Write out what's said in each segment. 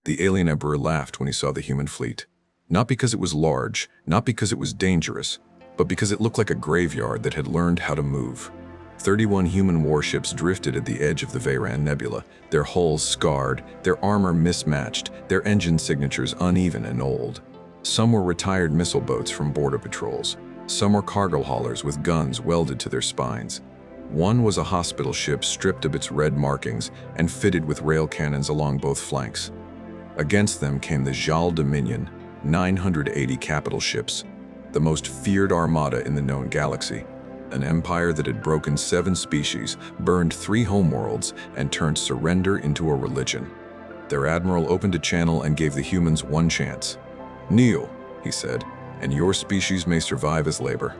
The alien emperor laughed when he saw the human fleet. Not because it was large, not because it was dangerous, but because it looked like a graveyard that had learned how to move. 31 human warships drifted at the edge of the Veyran Nebula, their hulls scarred, their armor mismatched, their engine signatures uneven and old. Some were retired missile boats from border patrols. Some were cargo haulers with guns welded to their spines. One was a hospital ship stripped of its red markings and fitted with rail cannons along both flanks. Against them came the Zhal Dominion, 980 capital ships, the most feared armada in the known galaxy, an empire that had broken 7 species, burned 3 homeworlds, and turned surrender into a religion. Their admiral opened a channel and gave the humans one chance. "Kneel," he said, "and your species may survive as labor."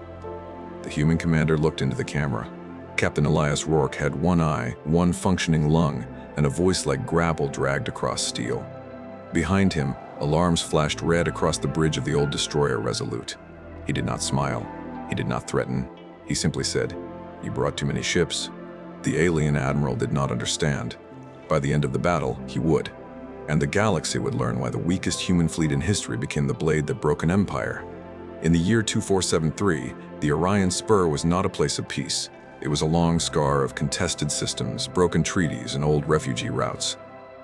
The human commander looked into the camera. Captain Elias Rourke had one eye, one functioning lung, and a voice like gravel dragged across steel. Behind him, alarms flashed red across the bridge of the old destroyer Resolute. He did not smile. He did not threaten. He simply said, "You brought too many ships." The alien admiral did not understand. By the end of the battle, he would. And the galaxy would learn why the weakest human fleet in history became the blade that broke an empire. In the year 2473, the Orion Spur was not a place of peace. It was a long scar of contested systems, broken treaties, and old refugee routes.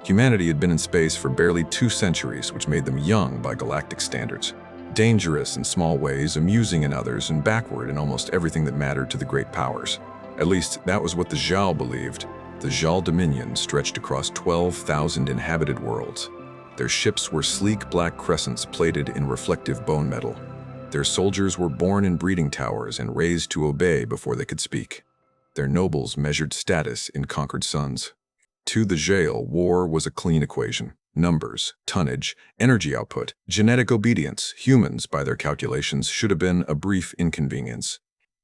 Humanity had been in space for barely 2 centuries, which made them young by galactic standards. Dangerous in small ways, amusing in others, and backward in almost everything that mattered to the great powers. At least, that was what the Zhal believed. The Zhal Dominion stretched across 12,000 inhabited worlds. Their ships were sleek black crescents plated in reflective bone metal. Their soldiers were born in breeding towers and raised to obey before they could speak. Their nobles measured status in conquered suns. To the Zhal, war was a clean equation. Numbers, tonnage, energy output, genetic obedience. Humans, by their calculations, should have been a brief inconvenience.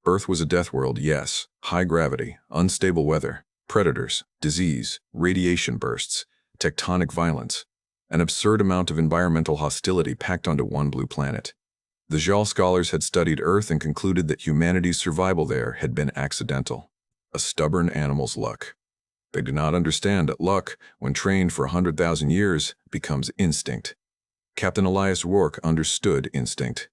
Earth was a death world, yes. High gravity, unstable weather, predators, disease, radiation bursts, tectonic violence, an absurd amount of environmental hostility packed onto one blue planet. The Zhal scholars had studied Earth and concluded that humanity's survival there had been accidental. A stubborn animal's luck. They did not understand that luck, when trained for 100,000 years, becomes instinct. Captain Elias Rourke understood instinct.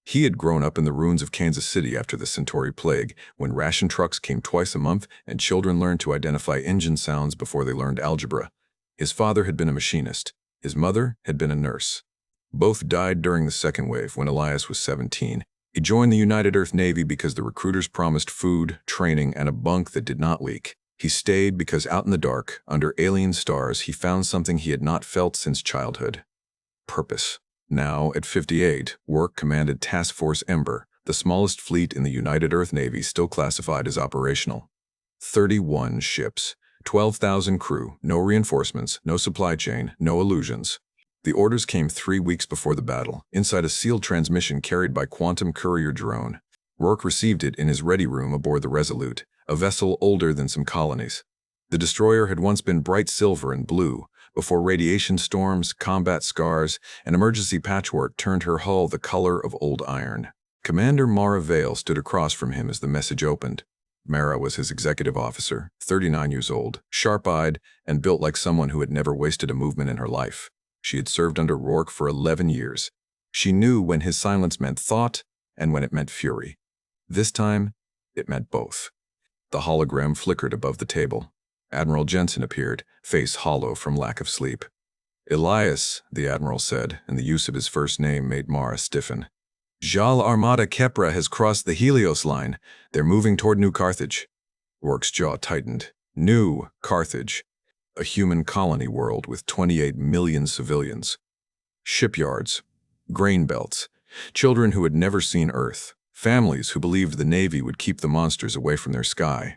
He had grown up in the ruins of Kansas City after the Centauri plague, when ration trucks came twice a month and children learned to identify engine sounds before they learned algebra. His father had been a machinist. His mother had been a nurse. Both died during the second wave when Elias was 17. He joined the United Earth Navy because the recruiters promised food, training, and a bunk that did not leak. He stayed because out in the dark, under alien stars, he found something he had not felt since childhood. Purpose. Now, at 58, Rourke commanded Task Force Ember, the smallest fleet in the United Earth Navy still classified as operational. 31 ships, 12,000 crew, no reinforcements, no supply chain, no illusions. The orders came 3 weeks before the battle, inside a sealed transmission carried by quantum courier drone. Rourke received it in his ready room aboard the Resolute, a vessel older than some colonies. The destroyer had once been bright silver and blue, before radiation storms, combat scars, and emergency patchwork turned her hull the color of old iron. Commander Mara Vale stood across from him as the message opened. Mara was his executive officer, 39 years old, sharp-eyed, and built like someone who had never wasted a movement in her life. She had served under Rourke for 11 years. She knew when his silence meant thought and when it meant fury. This time, it meant both. The hologram flickered above the table. Admiral Jensen appeared, face hollow from lack of sleep. "Elias," the admiral said, and the use of his first name made Mara stiffen. "Zhal Armada Kepra has crossed the Helios line. They're moving toward New Carthage." Rourke's jaw tightened. New Carthage. A human colony world with 28 million civilians. Shipyards. Grain belts. Children who had never seen Earth. Families who believed the Navy would keep the monsters away from their sky.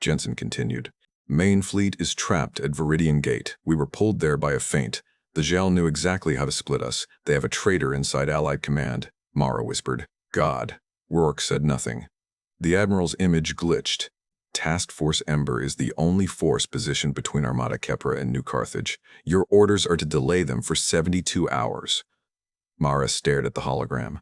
Jensen continued. "Main fleet is trapped at Viridian Gate. We were pulled there by a feint. The Zhal knew exactly how to split us. They have a traitor inside Allied command," Mara whispered. "God." Rourke said nothing. The Admiral's image glitched. "Task Force Ember is the only force positioned between Armada Kepra and New Carthage. Your orders are to delay them for 72 hours. Mara stared at the hologram.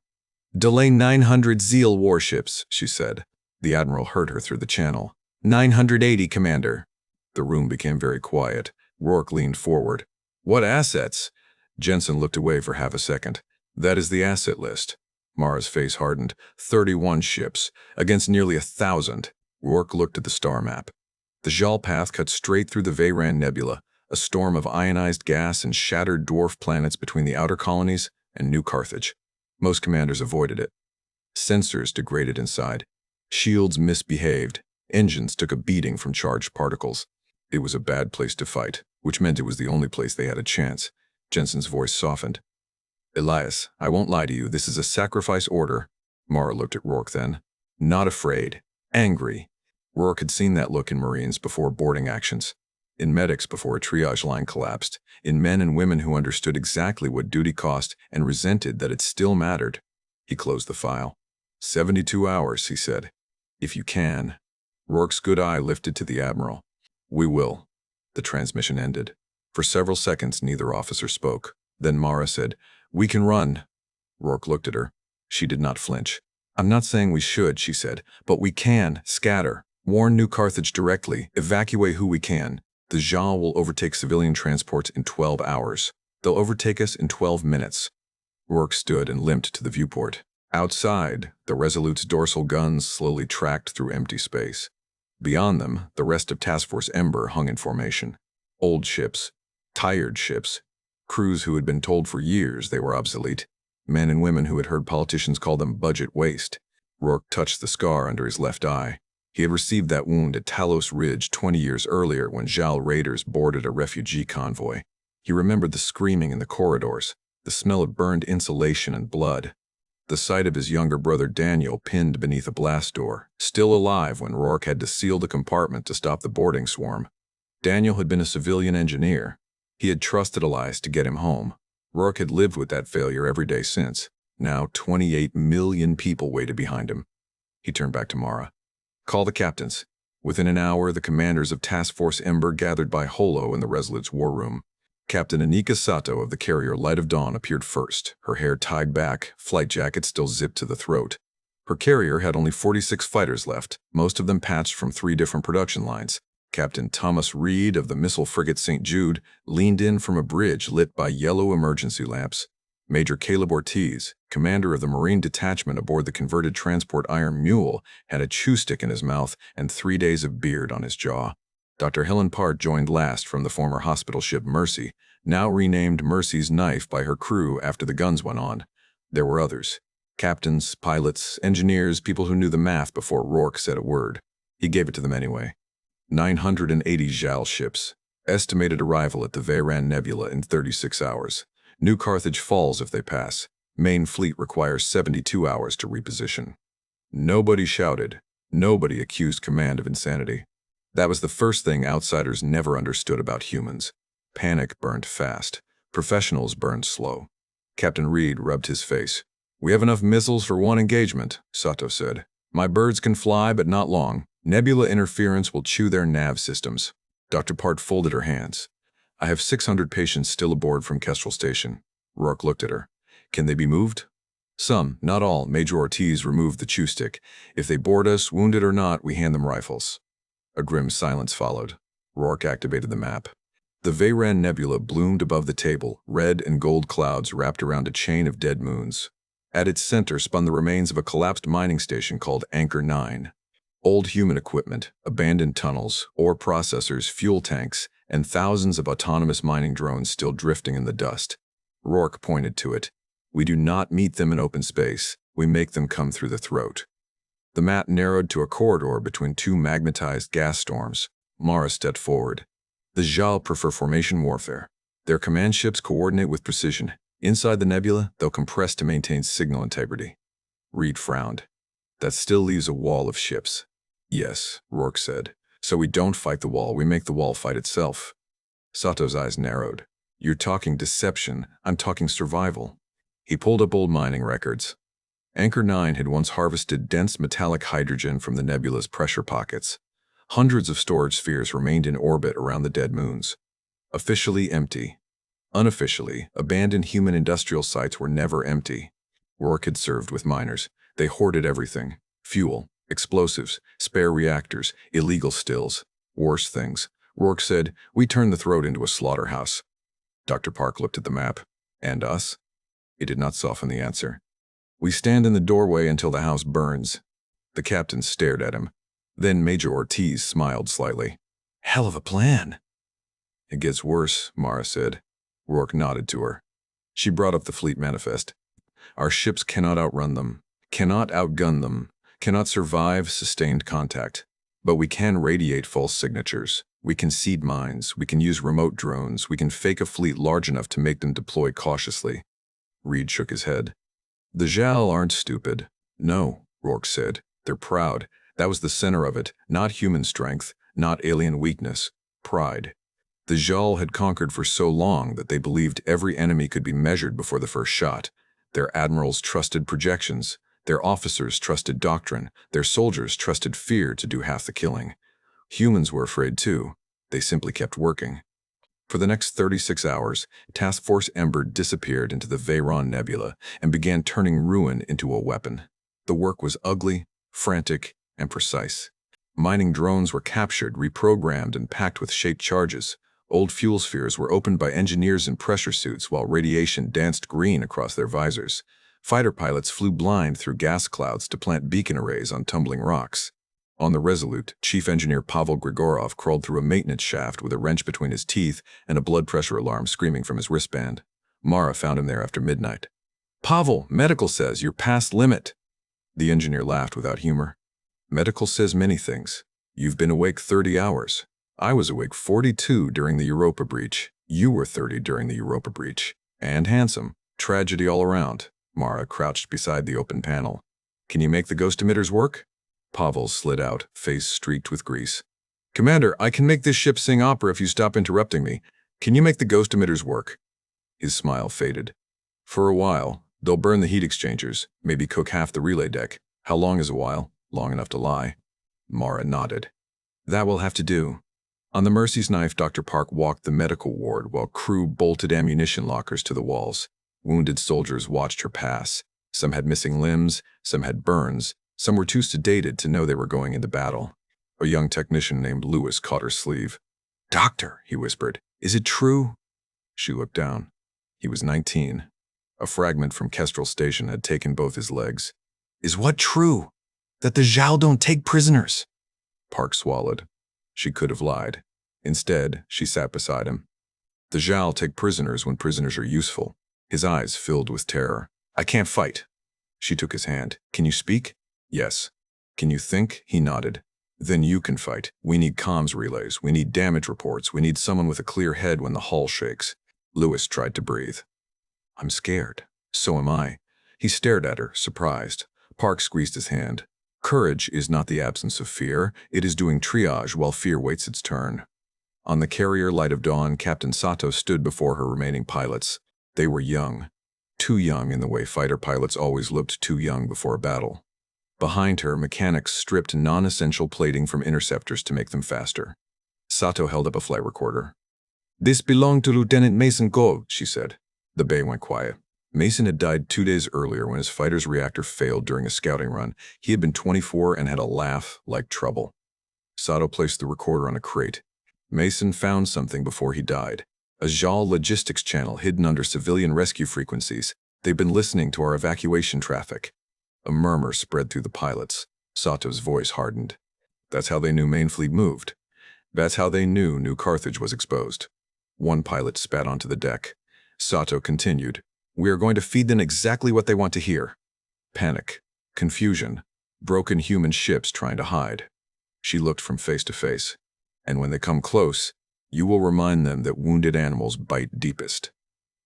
"Delay 900 Zeal warships," she said. The Admiral heard her through the channel. 980, Commander." The room became very quiet. Rourke leaned forward. What assets? Jensen looked away for half a second. That is the asset list. Mara's face hardened. 31 ships, against nearly 1,000. Rourke looked at the star map. The Zhal path cut straight through the Veyran Nebula, a storm of ionized gas and shattered dwarf planets between the outer colonies and New Carthage. Most commanders avoided it. Sensors degraded inside. Shields misbehaved. Engines took a beating from charged particles. It was a bad place to fight, which meant it was the only place they had a chance. Jensen's voice softened. Elias, I won't lie to you, this is a sacrifice order. Mara looked at Rourke then. Not afraid. Angry. Rourke had seen that look in Marines before boarding actions, in medics before a triage line collapsed, in men and women who understood exactly what duty cost and resented that it still mattered. He closed the file. 72 hours, he said. If you can. Rourke's good eye lifted to the Admiral. We will. The transmission ended. For several seconds, neither officer spoke. Then Mara said, We can run. Rourke looked at her. She did not flinch. I'm not saying we should, she said, but we can scatter. Warn New Carthage directly. Evacuate who we can. The Zhal will overtake civilian transports in 12 hours. They'll overtake us in 12 minutes. Rourke stood and limped to the viewport. Outside, the Resolute's dorsal guns slowly tracked through empty space. Beyond them, the rest of Task Force Ember hung in formation. Old ships, tired ships, crews who had been told for years they were obsolete, men and women who had heard politicians call them budget waste. Rourke touched the scar under his left eye. He had received that wound at Talos Ridge 20 years earlier when Zhal raiders boarded a refugee convoy. He remembered the screaming in the corridors, the smell of burned insulation and blood. The sight of his younger brother Daniel pinned beneath a blast door, still alive when Rourke had to seal the compartment to stop the boarding swarm. Daniel had been a civilian engineer. He had trusted Elias to get him home. Rourke had lived with that failure every day since. Now 28 million people waited behind him. He turned back to Mara. Call the captains. Within an hour, the commanders of Task Force Ember gathered by Holo in the Resolute's war room. Captain Anika Sato of the carrier Light of Dawn appeared first, her hair tied back, flight jacket still zipped to the throat. Her carrier had only 46 fighters left, most of them patched from 3 different production lines. Captain Thomas Reed of the missile frigate St. Jude leaned in from a bridge lit by yellow emergency lamps. Major Caleb Ortiz, commander of the Marine detachment aboard the converted transport Iron Mule, had a chew stick in his mouth and 3 days of beard on his jaw. Dr. Helen Part joined last from the former hospital ship Mercy, now renamed Mercy's Knife by her crew after the guns went on. There were others. Captains, pilots, engineers, people who knew the math before Rourke said a word. He gave it to them anyway. 980 Zhal ships. Estimated arrival at the Veyran Nebula in 36 hours. New Carthage falls if they pass. Main fleet requires 72 hours to reposition. Nobody shouted. Nobody accused command of insanity. That was the first thing outsiders never understood about humans. Panic burned fast. Professionals burned slow. Captain Reed rubbed his face. We have enough missiles for one engagement, Sato said. My birds can fly, but not long. Nebula interference will chew their nav systems. Dr. Part folded her hands. I have 600 patients still aboard from Kestrel Station. Rourke looked at her. Can they be moved? Some, not all. Major Ortiz removed the chew stick. If they board us, wounded or not, we hand them rifles. A grim silence followed. Rourke activated the map. The Veyran Nebula bloomed above the table, red and gold clouds wrapped around a chain of dead moons. At its center spun the remains of a collapsed mining station called Anchor 9. Old human equipment, abandoned tunnels, ore processors, fuel tanks, and thousands of autonomous mining drones still drifting in the dust. Rourke pointed to it. We do not meet them in open space. We make them come through the throat. The map narrowed to a corridor between 2 magnetized gas storms. Mara stepped forward. The Zhal prefer formation warfare. Their command ships coordinate with precision. Inside the nebula, they'll compress to maintain signal integrity. Reed frowned. That still leaves a wall of ships. Yes, Rourke said. So we don't fight the wall, we make the wall fight itself. Sato's eyes narrowed. You're talking deception, I'm talking survival. He pulled up old mining records. Anchor 9 had once harvested dense metallic hydrogen from the nebula's pressure pockets. Hundreds of storage spheres remained in orbit around the dead moons. Officially empty. Unofficially, abandoned human industrial sites were never empty. Rourke had served with miners. They hoarded everything. Fuel, explosives, spare reactors, illegal stills. Worse things. Rourke said, we turned the throat into a slaughterhouse. Dr. Park looked at the map. And us? It did not soften the answer. We stand in the doorway until the house burns. The captain stared at him. Then Major Ortiz smiled slightly. Hell of a plan. It gets worse, Mara said. Rourke nodded to her. She brought up the fleet manifest. Our ships cannot outrun them, cannot outgun them, cannot survive sustained contact. But we can radiate false signatures. We can seed mines. We can use remote drones. We can fake a fleet large enough to make them deploy cautiously. Reed shook his head. The Zhal aren't stupid. No, Rourke said. They're proud. That was the center of it. Not human strength, not alien weakness. Pride. The Zhal had conquered for so long that they believed every enemy could be measured before the first shot. Their admirals trusted projections. Their officers trusted doctrine. Their soldiers trusted fear to do half the killing. Humans were afraid too. They simply kept working. For the next 36 hours, Task Force Ember disappeared into the Veyran Nebula and began turning ruin into a weapon. The work was ugly, frantic, and precise. Mining drones were captured, reprogrammed, and packed with shaped charges. Old fuel spheres were opened by engineers in pressure suits while radiation danced green across their visors. Fighter pilots flew blind through gas clouds to plant beacon arrays on tumbling rocks. On the Resolute, Chief Engineer Pavel Grigorov crawled through a maintenance shaft with a wrench between his teeth and a blood pressure alarm screaming from his wristband. Mara found him there after midnight. Pavel, medical says you're past limit. The engineer laughed without humor. Medical says many things. You've been awake 30 hours. I was awake 42 during the Europa breach. You were 30 during the Europa breach. And handsome. Tragedy all around. Mara crouched beside the open panel. Can you make the ghost emitters work? Pavel slid out, face streaked with grease. Commander, I can make this ship sing opera if you stop interrupting me. Can you make the ghost emitters work? His smile faded. For a while. They'll burn the heat exchangers, maybe cook half the relay deck. How long is a while? Long enough to lie. Mara nodded. That will have to do. On the Mercy's knife, Dr. Park walked the medical ward while crew bolted ammunition lockers to the walls. Wounded soldiers watched her pass. Some had missing limbs, some had burns, some were too sedated to know they were going into battle. A young technician named Lewis caught her sleeve. Doctor, he whispered, is it true? She looked down. He was 19. A fragment from Kestrel Station had taken both his legs. Is what true? That the Zhal don't take prisoners? Park swallowed. She could have lied. Instead, she sat beside him. The Zhal take prisoners when prisoners are useful. His eyes filled with terror. I can't fight. She took his hand. Can you speak? Yes. Can you think? He nodded. Then you can fight. We need comms relays. We need damage reports. We need someone with a clear head when the hull shakes. Lewis tried to breathe. I'm scared. So am I. He stared at her, surprised. Park squeezed his hand. Courage is not the absence of fear. It is doing triage while fear waits its turn. On the carrier Light of Dawn, Captain Sato stood before her remaining pilots. They were young. Too young in the way fighter pilots always looked too young before a battle. Behind her, mechanics stripped non-essential plating from interceptors to make them faster. Sato held up a flight recorder. This belonged to Lieutenant Mason Gove, she said. The bay went quiet. Mason had died 2 days earlier when his fighter's reactor failed during a scouting run. He had been 24 and had a laugh like trouble. Sato placed the recorder on a crate. Mason found something before he died. A Zhal logistics channel hidden under civilian rescue frequencies. They've been listening to our evacuation traffic. A murmur spread through the pilots. Sato's voice hardened. That's how they knew main fleet moved. That's how they knew New Carthage was exposed. One pilot spat onto the deck. Sato continued. We are going to feed them exactly what they want to hear. Panic, confusion, broken human ships trying to hide. She looked from face to face. And when they come close, you will remind them that wounded animals bite deepest.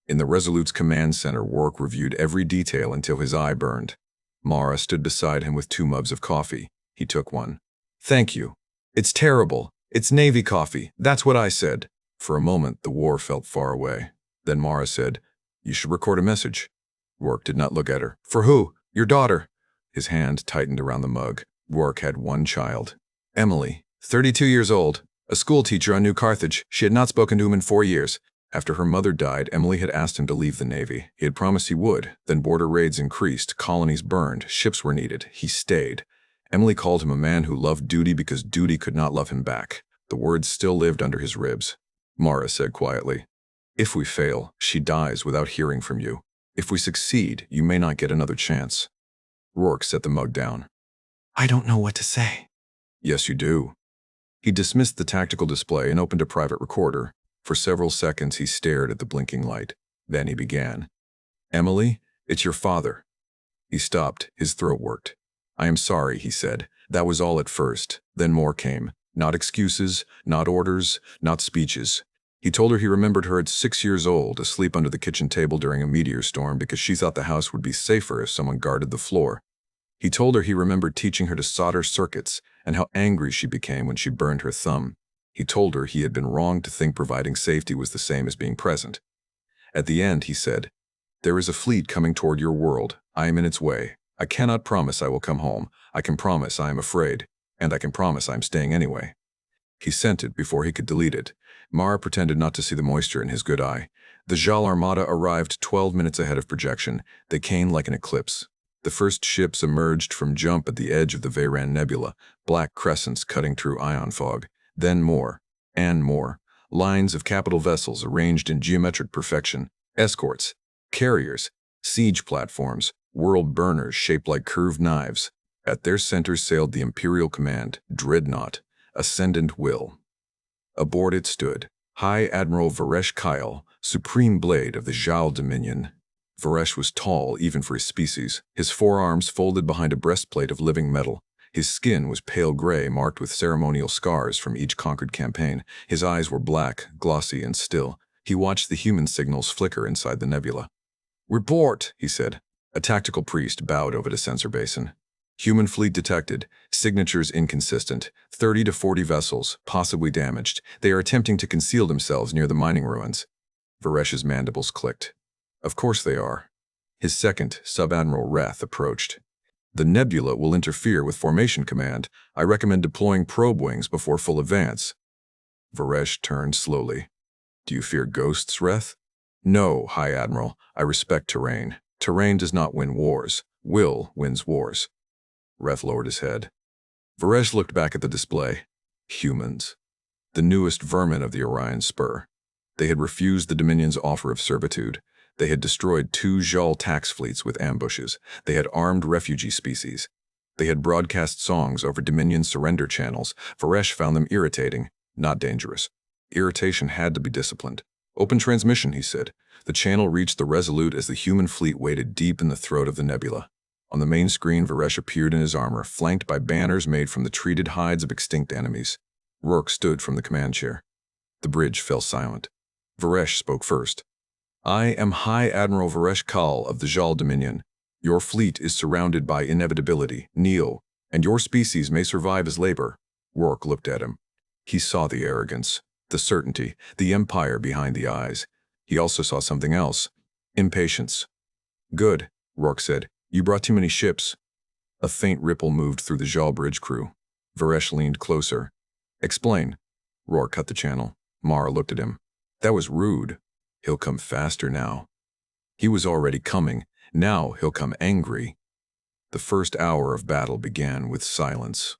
In the Resolute's command center, Rourke reviewed every detail until his eye burned. Mara stood beside him with 2 mugs of coffee. He took one. Thank you. It's terrible. It's Navy coffee. That's what I said. For a moment, the war felt far away. Then Mara said, You should record a message. Rourke did not look at her. For who? Your daughter. His hand tightened around the mug. Rourke had one child. Emily, 32 years old. A schoolteacher on New Carthage. She had not spoken to him in 4 years. After her mother died, Emily had asked him to leave the Navy. He had promised he would. Then border raids increased, colonies burned, ships were needed. He stayed. Emily called him a man who loved duty because duty could not love him back. The words still lived under his ribs. Mara said quietly, If we fail, she dies without hearing from you. If we succeed, you may not get another chance. Rourke set the mug down. I don't know what to say. Yes, you do. He dismissed the tactical display and opened a private recorder. For several seconds, he stared at the blinking light. Then he began. Emily, it's your father. He stopped. His throat worked. I am sorry, he said. That was all at first. Then more came. Not excuses, not orders, not speeches. He told her he remembered her at 6 years old, asleep under the kitchen table during a meteor storm because she thought the house would be safer if someone guarded the floor. He told her he remembered teaching her to solder circuits and how angry she became when she burned her thumb. He told her he had been wrong to think providing safety was the same as being present. At the end, he said, There is a fleet coming toward your world. I am in its way. I cannot promise I will come home. I can promise I am afraid. And I can promise I am staying anyway. He sent it before he could delete it. Mara pretended not to see the moisture in his good eye. The Zhal armada arrived 12 minutes ahead of projection. They came like an eclipse. The first ships emerged from jump at the edge of the Veyran Nebula, black crescents cutting through ion fog. Then more, and more. Lines of capital vessels arranged in geometric perfection. Escorts, carriers, siege platforms, world burners shaped like curved knives. At their center sailed the Imperial Command, Dreadnought, Ascendant Will. Aboard it stood High Admiral Varesh Kyle, Supreme Blade of the Zhal Dominion. Varesh was tall even for his species, his forearms folded behind a breastplate of living metal. His skin was pale gray, marked with ceremonial scars from each conquered campaign. His eyes were black, glossy, and still. He watched the human signals flicker inside the nebula. Report, he said. A tactical priest bowed over the sensor basin. Human fleet detected. Signatures inconsistent. 30 to 40 vessels, possibly damaged. They are attempting to conceal themselves near the mining ruins. Varesh's mandibles clicked. Of course they are. His second, Sub-Admiral Reth, approached. The nebula will interfere with formation command. I recommend deploying probe wings before full advance. Varesh turned slowly. Do you fear ghosts, Reth? No, High Admiral. I respect terrain. Terrain does not win wars. Will wins wars. Reth lowered his head. Varesh looked back at the display. Humans. The newest vermin of the Orion Spur. They had refused the Dominion's offer of servitude. They had destroyed 2 Zhal tax fleets with ambushes. They had armed refugee species. They had broadcast songs over Dominion surrender channels. Varesh found them irritating, not dangerous. Irritation had to be disciplined. Open transmission, he said. The channel reached the Resolute as the human fleet waded deep in the throat of the nebula. On the main screen, Varesh appeared in his armor, flanked by banners made from the treated hides of extinct enemies. Rourke stood from the command chair. The bridge fell silent. Varesh spoke first. I am High Admiral Varesh Kal of the Zhal Dominion. Your fleet is surrounded by inevitability, Neo, and your species may survive as labor. Rourke looked at him. He saw the arrogance, the certainty, the empire behind the eyes. He also saw something else. Impatience. Good, Rourke said. You brought too many ships. A faint ripple moved through the Zhal bridge crew. Varesh leaned closer. Explain. Rourke cut the channel. Mara looked at him. That was rude. He'll come faster now. He was already coming. Now he'll come angry. The first hour of battle began with silence.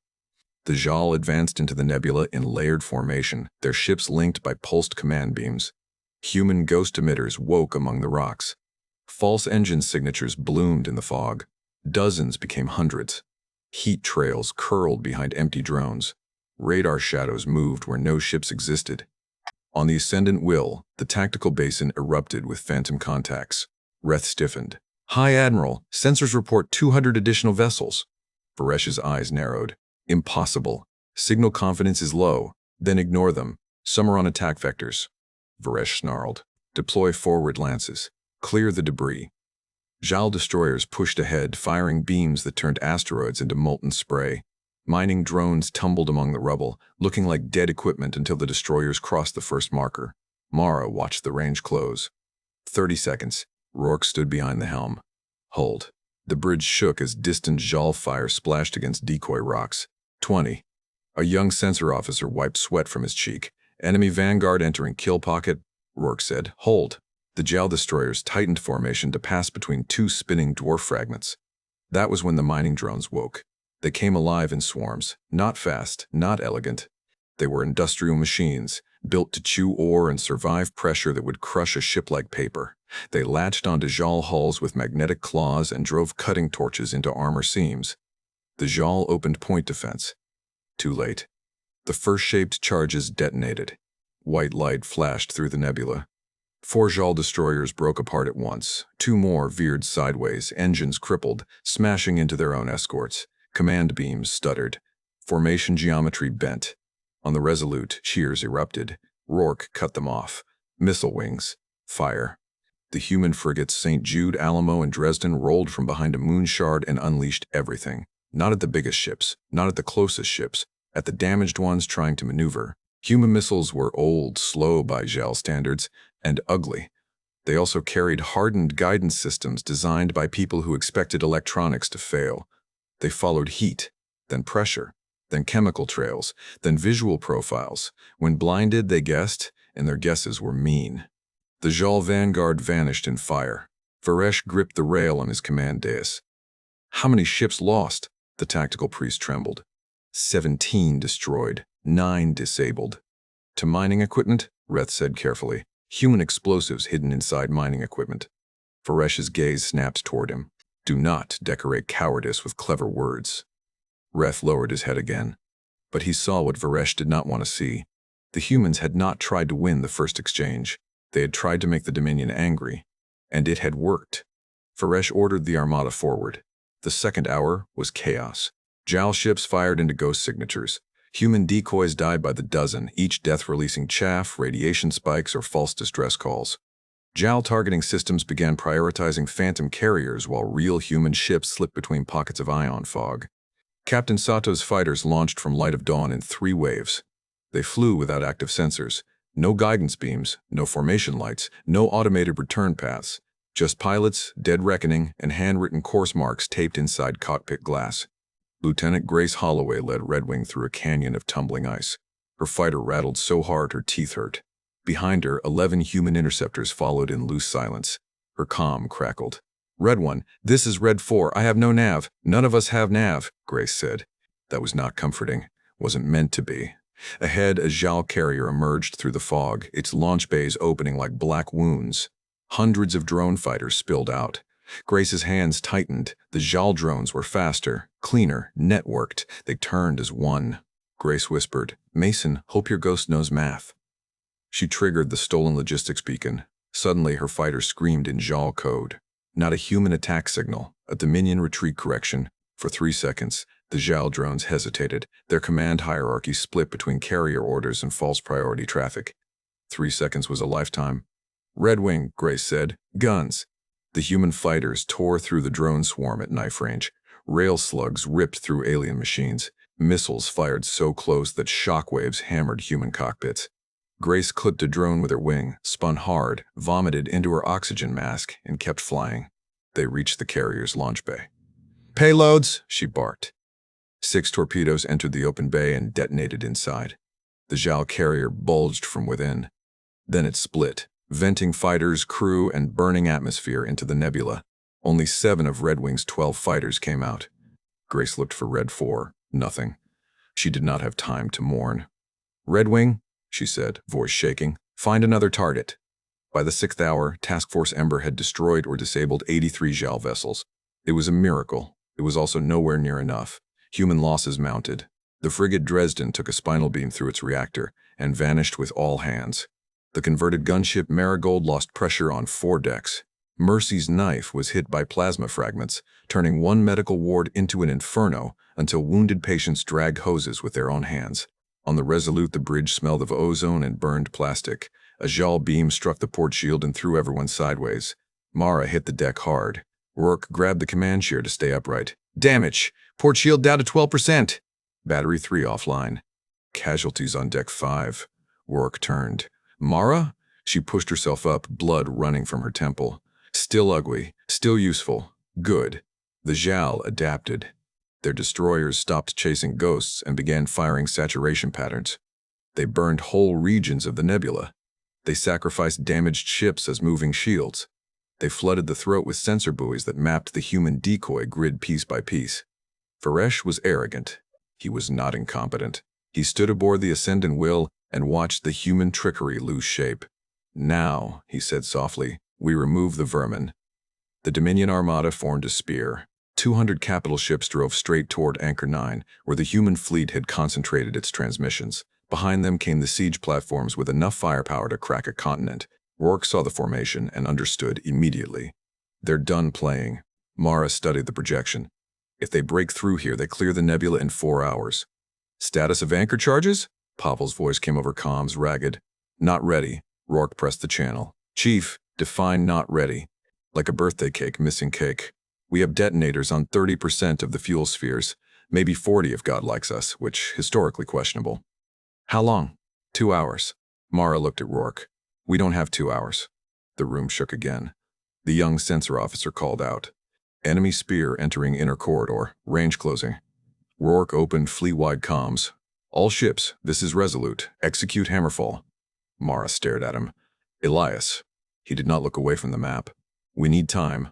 The Zhal advanced into the nebula in layered formation, their ships linked by pulsed command beams. Human ghost emitters woke among the rocks. False engine signatures bloomed in the fog. Dozens became hundreds. Heat trails curled behind empty drones. Radar shadows moved where no ships existed. On the Ascendant Will, the tactical basin erupted with phantom contacts. Reth stiffened. High Admiral, sensors report 200 additional vessels. Varesh's eyes narrowed. Impossible. Signal confidence is low. Then ignore them. Some are on attack vectors. Varesh snarled. Deploy forward lances. Clear the debris. Zhal destroyers pushed ahead, firing beams that turned asteroids into molten spray. Mining drones tumbled among the rubble, looking like dead equipment until the destroyers crossed the first marker. Mara watched the range close. 30 seconds. Rourke stood behind the helm. Hold. The bridge shook as distant Zhal fire splashed against decoy rocks. 20. A young sensor officer wiped sweat from his cheek. Enemy vanguard entering kill pocket. Rourke said, Hold. The Zhal destroyers tightened formation to pass between 2 spinning dwarf fragments. That was when the mining drones woke. They came alive in swarms, not fast, not elegant. They were industrial machines, built to chew ore and survive pressure that would crush a ship like paper. They latched onto Zhal hulls with magnetic claws and drove cutting torches into armor seams. The Zhal opened point defense. Too late. The first shaped charges detonated. White light flashed through the nebula. 4 Zhal destroyers broke apart at once. 2 more veered sideways, engines crippled, smashing into their own escorts. Command beams stuttered. Formation geometry bent. On the Resolute, shears erupted. Rourke cut them off. Missile wings. Fire. The human frigates St. Jude, Alamo, and Dresden rolled from behind a moon shard and unleashed everything. Not at the biggest ships, not at the closest ships, at the damaged ones trying to maneuver. Human missiles were old, slow by Zhal standards, and ugly. They also carried hardened guidance systems designed by people who expected electronics to fail. They followed heat, then pressure, then chemical trails, then visual profiles. When blinded, they guessed, and their guesses were mean. The Zhal vanguard vanished in fire. Varesh gripped the rail on his command dais. How many ships lost? The tactical priest trembled. 17 destroyed, 9 disabled. To mining equipment, Reth said carefully. Human explosives hidden inside mining equipment. Varesh's gaze snapped toward him. Do not decorate cowardice with clever words. Reth lowered his head again. But he saw what Varesh did not want to see. The humans had not tried to win the first exchange. They had tried to make the Dominion angry. And it had worked. Varesh ordered the armada forward. The second hour was chaos. Zhal ships fired into ghost signatures. Human decoys died by the dozen, each death releasing chaff, radiation spikes, or false distress calls. Zhal targeting systems began prioritizing phantom carriers while real human ships slipped between pockets of ion fog. Captain Sato's fighters launched from light of dawn in 3 waves. They flew without active sensors. No guidance beams, no formation lights, no automated return paths. Just pilots, dead reckoning, and handwritten course marks taped inside cockpit glass. Lieutenant Grace Holloway led Red Wing through a canyon of tumbling ice. Her fighter rattled so hard her teeth hurt. Behind her, 11 human interceptors followed in loose silence. Her comm crackled. Red 1, this is Red 4, I have no nav. None of us have nav, Grace said. That was not comforting. Wasn't meant to be. Ahead, a Zhal carrier emerged through the fog, its launch bays opening like black wounds. Hundreds of drone fighters spilled out. Grace's hands tightened. The Zhal drones were faster, cleaner, networked. They turned as one. Grace whispered, Mason, hope your ghost knows math. She triggered the stolen logistics beacon. Suddenly, her fighter screamed in Zhal code. Not a human attack signal, a Dominion retreat correction. For 3 seconds, the Zhal drones hesitated. Their command hierarchy split between carrier orders and false priority traffic. 3 seconds was a lifetime. Red Wing, Grace said. Guns. The human fighters tore through the drone swarm at knife range. Rail slugs ripped through alien machines. Missiles fired so close that shockwaves hammered human cockpits. Grace clipped a drone with her wing, spun hard, vomited into her oxygen mask, and kept flying. They reached the carrier's launch bay. Payloads, she barked. 6 torpedoes entered the open bay and detonated inside. The Zhal carrier bulged from within. Then it split, venting fighters, crew, and burning atmosphere into the nebula. Only 7 of Red Wing's 12 fighters came out. Grace looked for Red 4. Nothing. She did not have time to mourn. Red Wing, she said, voice shaking, find another target. By the 6th hour, Task Force Ember had destroyed or disabled 83 Zhal vessels. It was a miracle. It was also nowhere near enough. Human losses mounted. The frigate Dresden took a spinal beam through its reactor and vanished with all hands. The converted gunship Marigold lost pressure on 4 decks. Mercy's Knife was hit by plasma fragments, turning one medical ward into an inferno until wounded patients dragged hoses with their own hands. On the Resolute, the bridge smelled of ozone and burned plastic. A Zhal beam struck the port shield and threw everyone sideways. Mara hit the deck hard. Rourke grabbed the command chair to stay upright. Damage! Port shield down to 12%. Battery 3 offline. Casualties on deck 5. Rourke turned. Mara? She pushed herself up, blood running from her temple. Still ugly, still useful. Good. The Zhal adapted. Their destroyers stopped chasing ghosts and began firing saturation patterns. They burned whole regions of the nebula. They sacrificed damaged ships as moving shields. They flooded the throat with sensor buoys that mapped the human decoy grid piece by piece. Varesh was arrogant. He was not incompetent. He stood aboard the ascendant will and watched the human trickery lose shape. "Now," he said softly, "we remove the vermin." The Dominion armada formed a spear. 200 capital ships drove straight toward Anchor 9, where the human fleet had concentrated its transmissions. Behind them came the siege platforms with enough firepower to crack a continent. Rourke saw the formation and understood immediately. They're done playing. Mara studied the projection. If they break through here, they clear the nebula in 4 hours. Status of anchor charges? Pavel's voice came over comms, ragged. Not ready. Rourke pressed the channel. Chief, define not ready. Like a birthday cake missing cake. We have detonators on 30% of the fuel spheres, maybe 40 if God likes us, which historically questionable. How long? 2 hours. Mara looked at Rourke. We don't have 2 hours. The room shook again. The young sensor officer called out. Enemy spear entering inner corridor, range closing. Rourke opened fleet-wide comms. All ships, this is Resolute. Execute Hammerfall. Mara stared at him. Elias. He did not look away from the map. We need time.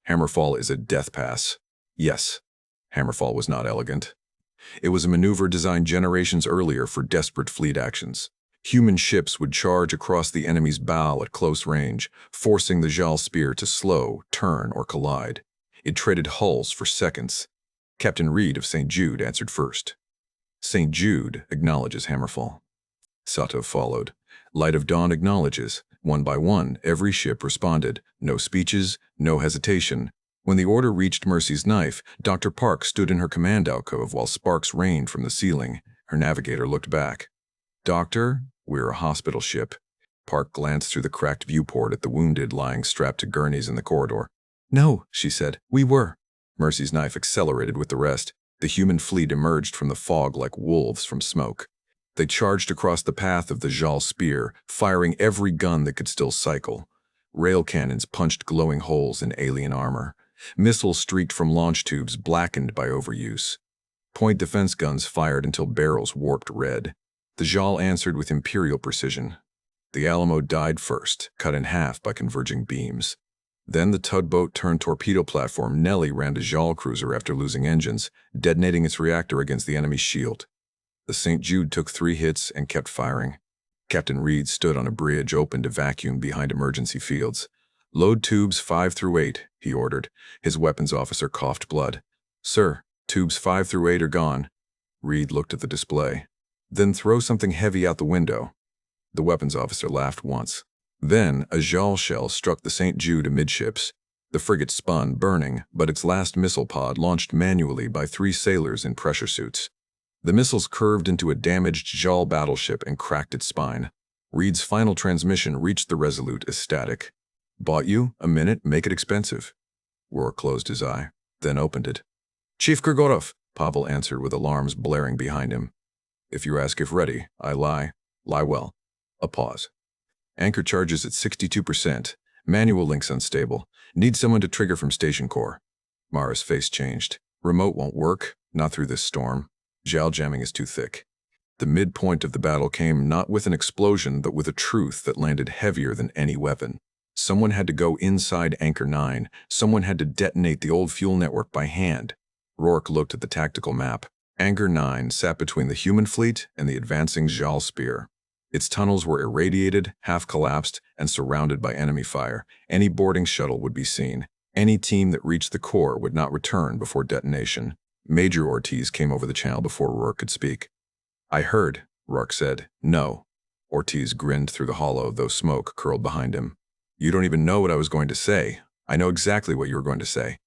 Hammerfall is a death pass. Yes. Hammerfall was not elegant. It was a maneuver designed generations earlier for desperate fleet actions. Human ships would charge across the enemy's bow at close range, forcing the Zhal spear to slow, turn, or collide. It traded hulls for seconds. Captain Reed of St. Jude answered first. St. Jude acknowledges Hammerfall. Sato followed. Light of Dawn acknowledges. One by one, every ship responded. No speeches, no hesitation. When the order reached Mercy's knife, Dr. Park stood in her command alcove while sparks rained from the ceiling. Her navigator looked back. Doctor, we're a hospital ship. Park glanced through the cracked viewport at the wounded lying strapped to gurneys in the corridor. No, she said, we were. Mercy's knife accelerated with the rest. The human fleet emerged from the fog like wolves from smoke. They charged across the path of the Zhal spear, firing every gun that could still cycle. Rail cannons punched glowing holes in alien armor. Missiles streaked from launch tubes blackened by overuse. Point defense guns fired until barrels warped red. The Zhal answered with imperial precision. The Alamo died first, cut in half by converging beams. Then the tugboat turned torpedo platform Nellie rammed a Zhal cruiser after losing engines, detonating its reactor against the enemy's shield. The St. Jude took 3 hits and kept firing. Captain Reed stood on a bridge open to vacuum behind emergency fields. Load tubes 5 through 8, he ordered. His weapons officer coughed blood. Sir, tubes 5 through 8 are gone. Reed looked at the display. Then throw something heavy out the window. The weapons officer laughed once. Then a Zhal shell struck the St. Jude amidships. The frigate spun, burning, but its last missile pod launched manually by 3 sailors in pressure suits. The missiles curved into a damaged Zhal battleship and cracked its spine. Reed's final transmission reached the Resolute as static. Bought you? A minute, make it expensive. Rourke closed his eye, then opened it. Chief Grigorov, Pavel answered with alarms blaring behind him. If you ask if ready, I lie. Lie well. A pause. Anchor charges at 62%. Manual links unstable. Need someone to trigger from station core. Mara's face changed. Remote won't work, not through this storm. Zhal jamming is too thick. The midpoint of the battle came not with an explosion, but with a truth that landed heavier than any weapon. Someone had to go inside Anchor 9. Someone had to detonate the old fuel network by hand. Rourke looked at the tactical map. Anchor 9 sat between the human fleet and the advancing Zhal spear. Its tunnels were irradiated, half-collapsed, and surrounded by enemy fire. Any boarding shuttle would be seen. Any team that reached the core would not return before detonation. Major Ortiz came over the channel before Rourke could speak. I heard, Rourke said. No. Ortiz grinned through the hollow, though smoke curled behind him. You don't even know what I was going to say. I know exactly what you were going to say.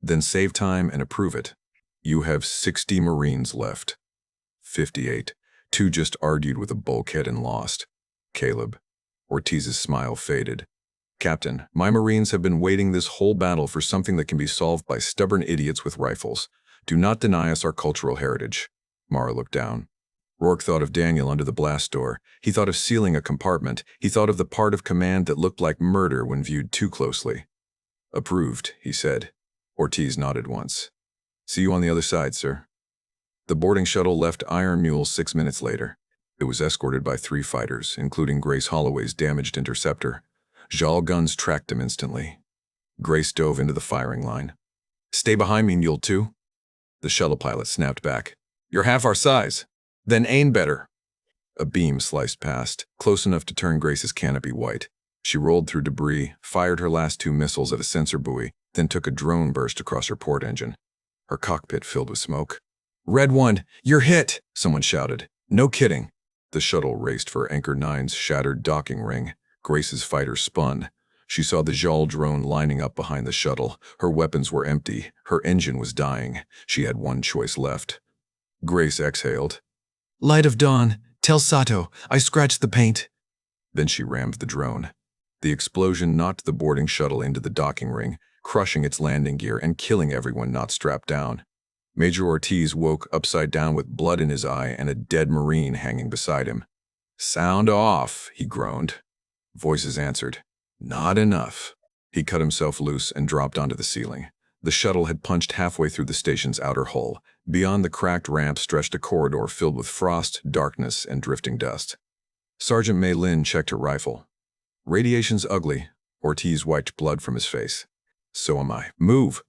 Then save time and approve it. You have 60 Marines left. 58. 2 just argued with a bulkhead and lost. Caleb. Ortiz's smile faded. Captain, my Marines have been waiting this whole battle for something that can be solved by stubborn idiots with rifles. Do not deny us our cultural heritage. Mara looked down. Rourke thought of Daniel under the blast door. He thought of sealing a compartment. He thought of the part of command that looked like murder when viewed too closely. Approved, he said. Ortiz nodded once. See you on the other side, sir. The boarding shuttle left Iron Mule 6 minutes later. It was escorted by 3 fighters, including Grace Holloway's damaged interceptor. Zhal guns tracked him instantly. Grace dove into the firing line. Stay behind me, Mule 2. The shuttle pilot snapped back. You're half our size. Then aim better. A beam sliced past, close enough to turn Grace's canopy white. She rolled through debris, fired her last 2 missiles at a sensor buoy, then took a drone burst across her port engine. Her cockpit filled with smoke. "Red 1, you're hit!" someone shouted. "No kidding." The shuttle raced for Anchor 9's shattered docking ring. Grace's fighter spun. She saw the Zhal drone lining up behind the shuttle. Her weapons were empty. Her engine was dying. She had one choice left. Grace exhaled. Light of dawn, tell Sato, I scratched the paint. Then she rammed the drone. The explosion knocked the boarding shuttle into the docking ring, crushing its landing gear and killing everyone not strapped down. Major Ortiz woke upside down with blood in his eye and a dead Marine hanging beside him. "Sound off," he groaned. Voices answered. "Not enough." He cut himself loose and dropped onto the ceiling. The shuttle had punched halfway through the station's outer hull. Beyond the cracked ramp stretched a corridor filled with frost, darkness, and drifting dust. Sergeant Mei Lin checked her rifle. "Radiation's ugly." Ortiz wiped blood from his face. "So am I. Move."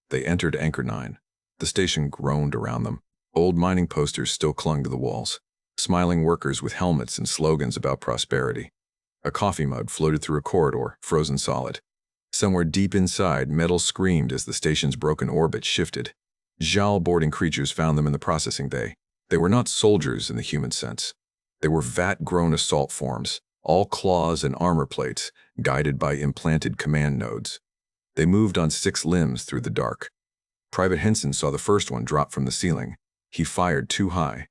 They entered Anchor 9. The station groaned around them. Old mining posters still clung to the walls. Smiling workers with helmets and slogans about prosperity. A coffee mug floated through a corridor, frozen solid. Somewhere deep inside, metal screamed as the station's broken orbit shifted. Zhal boarding creatures found them in the processing bay. They were not soldiers in the human sense. They were vat-grown assault forms, all claws and armor plates, guided by implanted command nodes. They moved on 6 limbs through the dark. Private Henson saw the first one drop from the ceiling. He fired too high.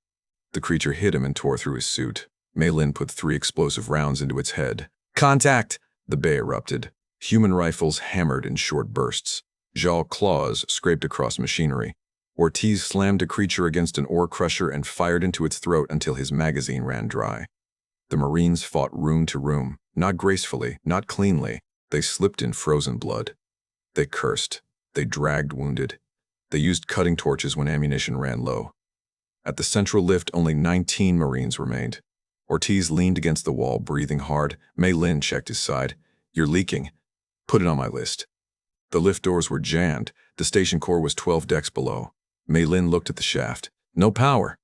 The creature hit him and tore through his suit. Mei Lin put 3 explosive rounds into its head. "Contact!" The bay erupted. Human rifles hammered in short bursts. Zhal claws scraped across machinery. Ortiz slammed a creature against an ore crusher and fired into its throat until his magazine ran dry. The Marines fought room to room, not gracefully, not cleanly. They slipped in frozen blood. They cursed. They dragged wounded. They used cutting torches when ammunition ran low. At the central lift, only 19 Marines remained. Ortiz leaned against the wall, breathing hard. Mei Lin checked his side. "You're leaking." "Put it on my list." The lift doors were jammed. The station core was 12 decks below. Mei Lin looked at the shaft. "No power."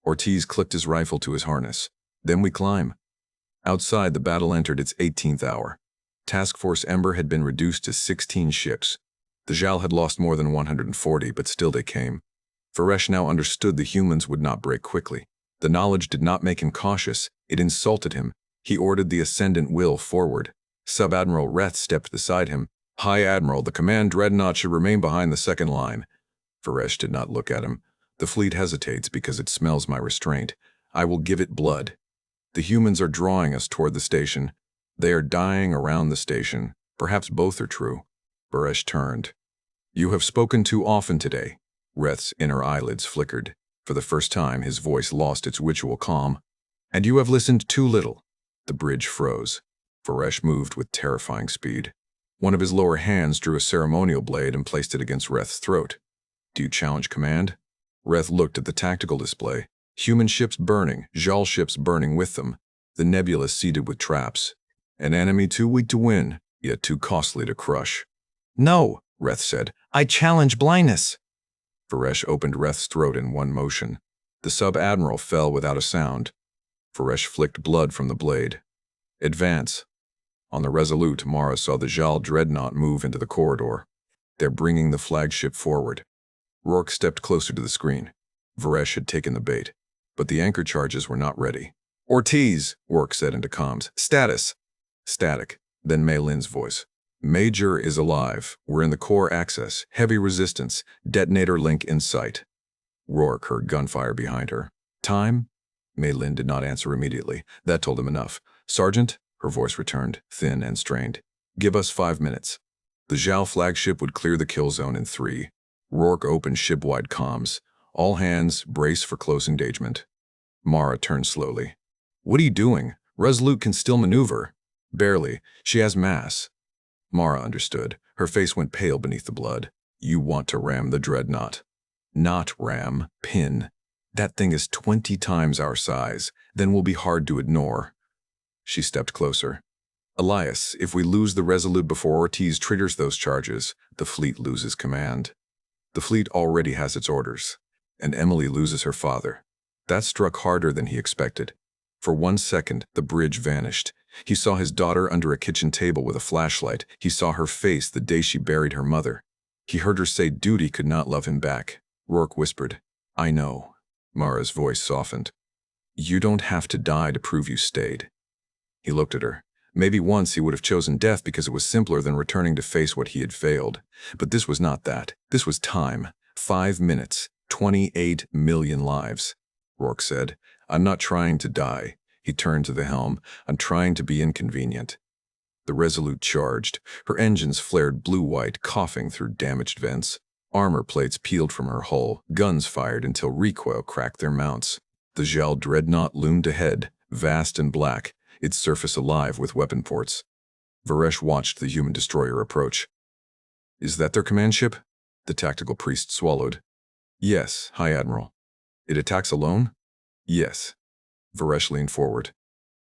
Ortiz clicked his rifle to his harness. "Then we climb." Outside, the battle entered its 18th hour. Task Force Ember had been reduced to 16 ships. The Zhal had lost more than 140, but still they came. Varesh now understood the humans would not break quickly. The knowledge did not make him cautious. It insulted him. He ordered the Ascendant Will forward. Sub-Admiral Reth stepped beside him. "High Admiral, the command dreadnought should remain behind the second line." Varesh did not look at him. "The fleet hesitates because it smells my restraint. I will give it blood. The humans are drawing us toward the station. They are dying around the station. Perhaps both are true." Varesh turned. "You have spoken too often today." Reth's inner eyelids flickered. For the first time, his voice lost its ritual calm. "And you have listened too little." The bridge froze. Varesh moved with terrifying speed. One of his lower hands drew a ceremonial blade and placed it against Reth's throat. "Do you challenge command?" Reth looked at the tactical display. Human ships burning, Zhal ships burning with them. The nebula seeded with traps. An enemy too weak to win, yet too costly to crush. No, Reth said. I challenge blindness. Varesh opened Reth's throat in one motion. The sub-admiral fell without a sound. Varesh flicked blood from the blade. "Advance." On the Resolute, Mara saw the Zhal dreadnought move into the corridor. "They're bringing the flagship forward." Rourke stepped closer to the screen. Varesh had taken the bait, but the anchor charges were not ready. "Ortiz," Rourke said into comms. "Status." Static. Then Mei Lin's voice. "Major is alive. We're in the core access. Heavy resistance. Detonator link in sight." Rourke heard gunfire behind her. "Time?" Mei Lin did not answer immediately. That told him enough. "Sergeant?" Her voice returned, thin and strained. "Give us 5 minutes." The Zhal flagship would clear the kill zone in 3. Rourke opened ship-wide comms. "All hands, brace for close engagement." Mara turned slowly. "What are you doing? Resolute can still maneuver." "Barely. She has mass." Mara understood. Her face went pale beneath the blood. "You want to ram the dreadnought." "Not ram. Pin. That thing is 20 times our size. Then will be hard to ignore." She stepped closer. "Elias, if we lose the Resolute before Ortiz triggers those charges, the fleet loses command. The fleet already has its orders. And Emily loses her father. That struck harder than he expected. For 1 second, the bridge vanished. He saw his daughter under a kitchen table with a flashlight. He saw her face the day she buried her mother. He heard her say duty could not love him back. Rourke whispered, "I know." Mara's voice softened. "You don't have to die to prove you stayed." He looked at her. Maybe once he would have chosen death because it was simpler than returning to face what he had failed. But this was not that. This was time. 5 minutes. 28 million lives. Rourke said, "I'm not trying to die." He turned to the helm. "I'm trying to be inconvenient." The Resolute charged. Her engines flared blue-white, coughing through damaged vents. Armor plates peeled from her hull. Guns fired until recoil cracked their mounts. The Zhal dreadnought loomed ahead, vast and black, its surface alive with weapon ports. Varesh watched the human destroyer approach. "Is that their command ship?" The tactical priest swallowed. "Yes, High Admiral." "It attacks alone?" "Yes." Varesh leaned forward.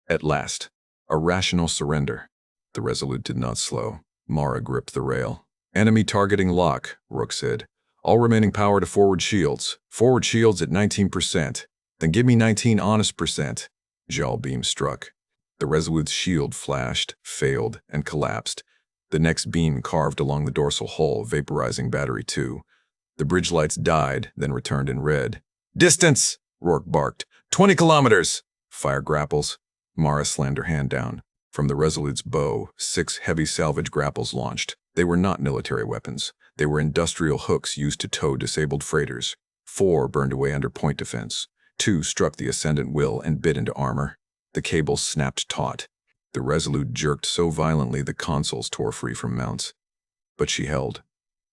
"At last. A rational surrender." The Resolute did not slow. Mara gripped the rail. "Enemy targeting lock," Rourke said. "All remaining power to forward shields. Forward shields at 19%. Then give me 19 honest percent." Zhal beam struck. The Resolute's shield flashed, failed, and collapsed. The next beam carved along the dorsal hull, vaporizing Battery 2. The bridge lights died, then returned in red. "Distance!" Rourke barked. 20 kilometers! Fire grapples. Mara slammed her hand down. From the Resolute's bow, 6 heavy salvage grapples launched. They were not military weapons. They were industrial hooks used to tow disabled freighters. 4 burned away under point defense. 2 struck the Ascendant Will and bit into armor. The cables snapped taut. The Resolute jerked so violently the consoles tore free from mounts. But she held.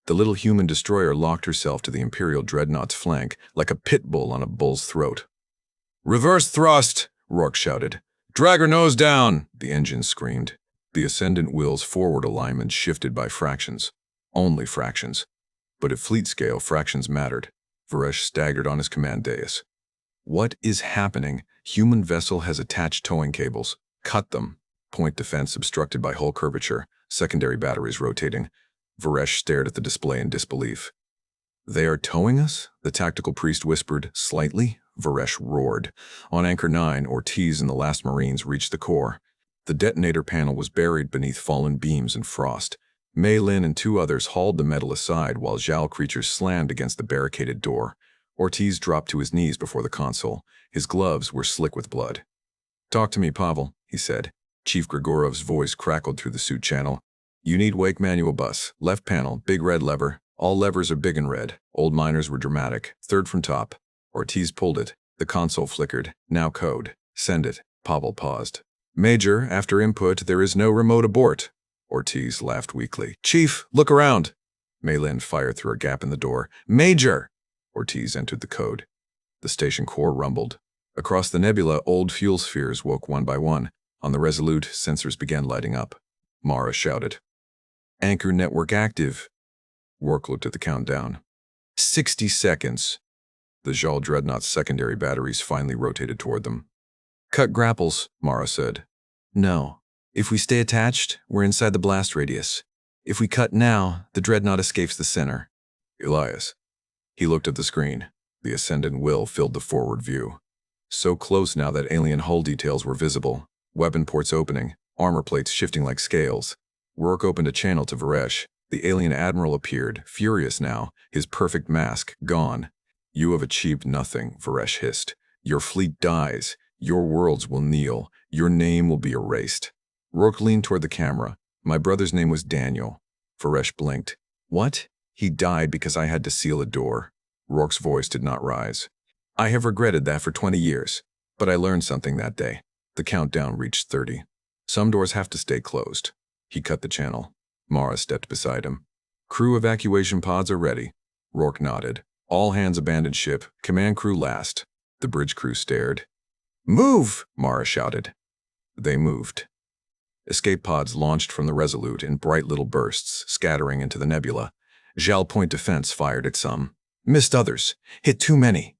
The little human destroyer locked herself to the Imperial dreadnought's flank like a pit bull on a bull's throat. "Reverse thrust!" Rourke shouted. "Drag her nose down!" the engine screamed. The Ascendant Will's forward alignment shifted by fractions. Only fractions. But at fleet scale, fractions mattered. Varesh staggered on his command dais. "What is happening? Human vessel has attached towing cables. Cut them." Point defense obstructed by hull curvature. Secondary batteries rotating. Varesh stared at the display in disbelief. "They are towing us?" the tactical priest whispered, slightly. Varesh roared. On Anchor 9, Ortiz and the last Marines reached the core. The detonator panel was buried beneath fallen beams and frost. Mei Lin and 2 others hauled the metal aside while Zhal creatures slammed against the barricaded door. Ortiz dropped to his knees before the console. His gloves were slick with blood. "Talk to me, Pavel," he said. Chief Grigorov's voice crackled through the suit channel. "You need wake manual bus. Left panel, big red lever. All levers are big and red. Old miners were dramatic. 3rd from top." Ortiz pulled it. The console flickered. "Now code. Send it." Pavel paused. "Major, after input, there is no remote abort." Ortiz laughed weakly. "Chief, look around." Mei Lin fired through a gap in the door. "Major!" Ortiz entered the code. The station core rumbled. Across the nebula, old fuel spheres woke one by one. On the Resolute, sensors began lighting up. Mara shouted, "Anchor network active." Rourke looked at the countdown. 60 seconds. The Zhal dreadnought's secondary batteries finally rotated toward them. "Cut grapples," Mara said. "No. If we stay attached, we're inside the blast radius. If we cut now, the dreadnought escapes the center." "Elias." He looked at the screen. The Ascendant Will filled the forward view. So close now that alien hull details were visible. Weapon ports opening, armor plates shifting like scales. Rourke opened a channel to Varesh. The alien admiral appeared, furious now, his perfect mask gone. "You have achieved nothing," Varesh hissed. "Your fleet dies. Your worlds will kneel. Your name will be erased." Rourke leaned toward the camera. "My brother's name was Daniel." Varesh blinked. "What?" "He died because I had to seal a door." Rourke's voice did not rise. "I have regretted that for 20 years. But I learned something that day." The countdown reached 30. "Some doors have to stay closed." He cut the channel. Mara stepped beside him. "Crew evacuation pods are ready." Rourke nodded. "All hands abandon ship. Command crew last." The bridge crew stared. "Move!" Mara shouted. They moved. Escape pods launched from the Resolute in bright little bursts, scattering into the nebula. Zhal point defense fired at some. Missed others. Hit too many.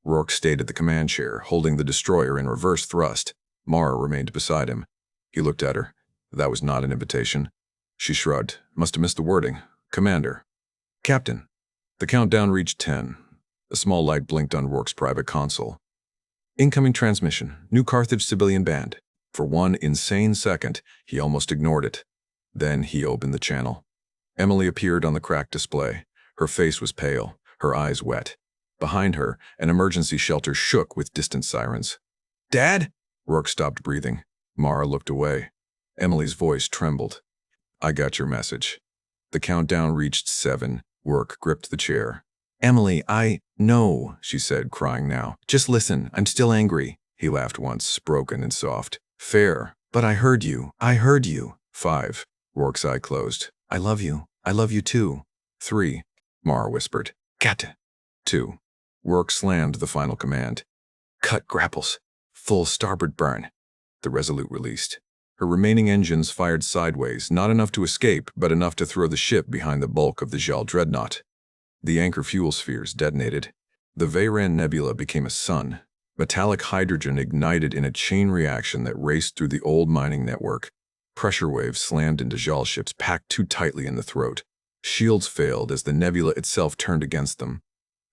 Rourke stayed at the command chair, holding the destroyer in reverse thrust. Mara remained beside him. He looked at her. That was not an invitation. She shrugged. Must have missed the wording. "Commander." "Captain." The countdown reached 10. A small light blinked on Rourke's private console. Incoming transmission. New Carthage civilian band. For one insane second, he almost ignored it. Then he opened the channel. Emily appeared on the cracked display. Her face was pale, her eyes wet. Behind her, an emergency shelter shook with distant sirens. "Dad?" Rourke stopped breathing. Mara looked away. Emily's voice trembled. "I got your message." The countdown reached 7. Rourke gripped the chair. "Emily, No," she said, crying now. "Just listen, I'm still angry." He laughed once, broken and soft. "Fair, but I heard you. 5. Rourke's eye closed. "I love you. I love you too." 3. Mara whispered. "Cat." 2. Rourke slammed the final command. "Cut grapples. Full starboard burn." The Resolute released. Her remaining engines fired sideways, not enough to escape, but enough to throw the ship behind the bulk of the Zhal dreadnought. The anchor fuel spheres detonated. The Veyran Nebula became a sun. Metallic hydrogen ignited in a chain reaction that raced through the old mining network. Pressure waves slammed into Zhal ships packed too tightly in the throat. Shields failed as the nebula itself turned against them.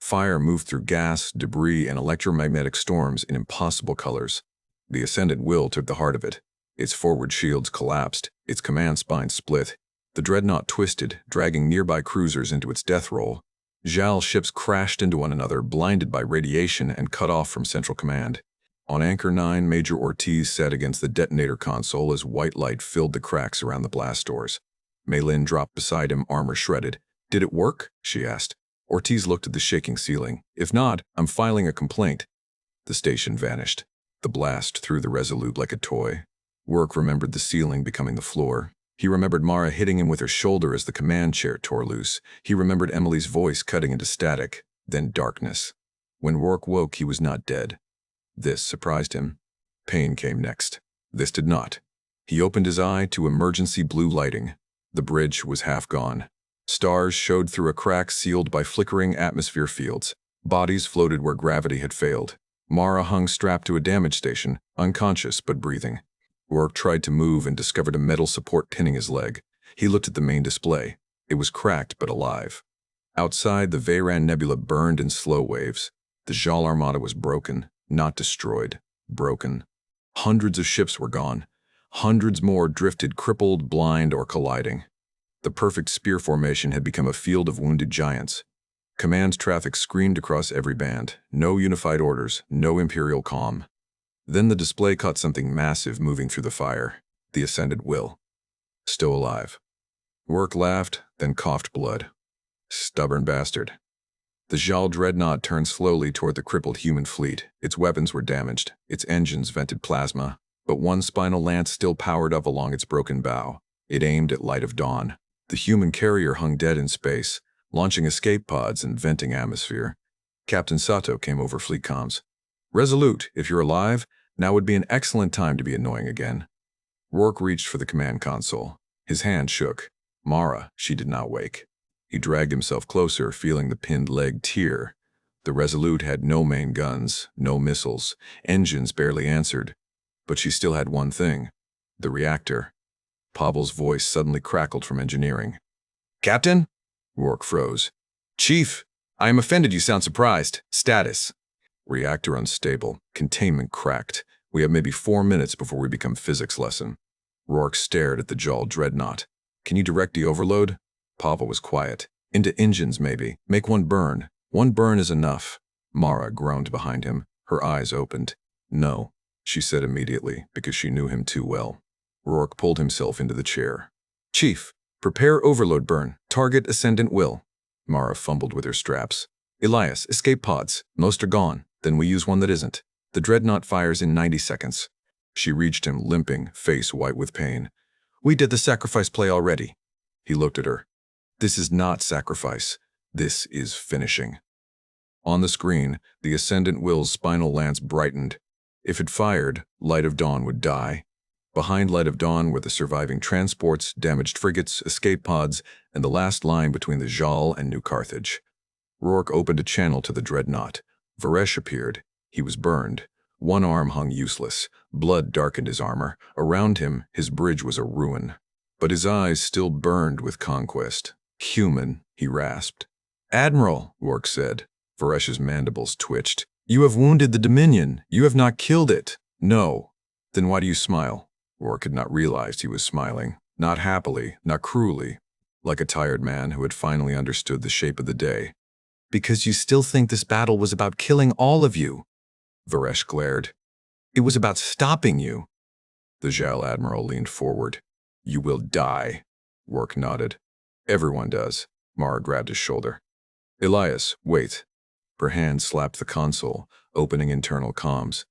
Fire moved through gas, debris, and electromagnetic storms in impossible colors. The Ascendant Will took the heart of it. Its forward shields collapsed, its command spine split. The dreadnought twisted, dragging nearby cruisers into its death roll. Zhal ships crashed into one another, blinded by radiation and cut off from central command. On Anchor 9, Major Ortiz sat against the detonator console as white light filled the cracks around the blast doors. Maylin dropped beside him, armor shredded. "Did it work?" she asked. Ortiz looked at the shaking ceiling. "If not, I'm filing a complaint." The station vanished. The blast threw the Resolute like a toy. Rourke remembered the ceiling becoming the floor. He remembered Mara hitting him with her shoulder as the command chair tore loose. He remembered Emily's voice cutting into static, then darkness. When Rourke woke, he was not dead. This surprised him. Pain came next. This did not. He opened his eye to emergency blue lighting. The bridge was half gone. Stars showed through a crack sealed by flickering atmosphere fields. Bodies floated where gravity had failed. Mara hung strapped to a damage station, unconscious but breathing. Rourke tried to move and discovered a metal support pinning his leg. He looked at the main display. It was cracked but alive. Outside, the Veyran Nebula burned in slow waves. The Zhal armada was broken, not destroyed. Broken. Hundreds of ships were gone. Hundreds more drifted crippled, blind, or colliding. The perfect spear formation had become a field of wounded giants. Command traffic screamed across every band. No unified orders, no imperial calm. Then the display caught something massive moving through the fire. The Ascendant Will. Still alive. Rourke laughed, then coughed blood. Stubborn bastard. The Zhal dreadnought turned slowly toward the crippled human fleet. Its weapons were damaged. Its engines vented plasma, but one spinal lance still powered up along its broken bow. It aimed at Light of Dawn. The human carrier hung dead in space, launching escape pods and venting atmosphere. Captain Sato came over fleet comms. "Resolute, if you're alive, now would be an excellent time to be annoying again." Rourke reached for the command console. His hand shook. Mara, she did not wake. He dragged himself closer, feeling the pinned leg tear. The Resolute had no main guns, no missiles. Engines barely answered. But she still had one thing. The reactor. Pavel's voice suddenly crackled from engineering. "Captain?" Rourke froze. "Chief, I am offended you sound surprised. Status." "Reactor unstable. Containment cracked. We have maybe 4 minutes before we become physics lesson." Rourke stared at the Zhal dreadnought. "Can you direct the overload?" Pavel was quiet. "Into engines, maybe. Make one burn. One burn is enough." Mara groaned behind him. Her eyes opened. "No," she said immediately, because she knew him too well. Rourke pulled himself into the chair. "Chief, prepare overload burn. Target Ascendant Will." Mara fumbled with her straps. "Elias, escape pods. Most are gone. Then we use one that isn't. The dreadnought fires in 90 seconds. She reached him, limping, face white with pain. "We did the sacrifice play already." He looked at her. "This is not sacrifice. This is finishing." On the screen, the Ascendant Will's spinal lance brightened. If it fired, Light of Dawn would die. Behind Light of Dawn were the surviving transports, damaged frigates, escape pods, and the last line between the Zhal and New Carthage. Rourke opened a channel to the dreadnought. Varesh appeared. He was burned. One arm hung useless. Blood darkened his armor. Around him, his bridge was a ruin. But his eyes still burned with conquest. "Human," he rasped. "Admiral," Rourke said. Varesh's mandibles twitched. You have wounded the Dominion. You have not killed it. No. Then why do you smile? Rourke had not realized he was smiling. Not happily, not cruelly, like a tired man who had finally understood the shape of the day. Because you still think this battle was about killing all of you. Varesh glared. It was about stopping you. The Zhal Admiral leaned forward. You will die. Rourke nodded. Everyone does. Mara grabbed his shoulder. Elias, wait. Her hand slapped the console, opening internal comms.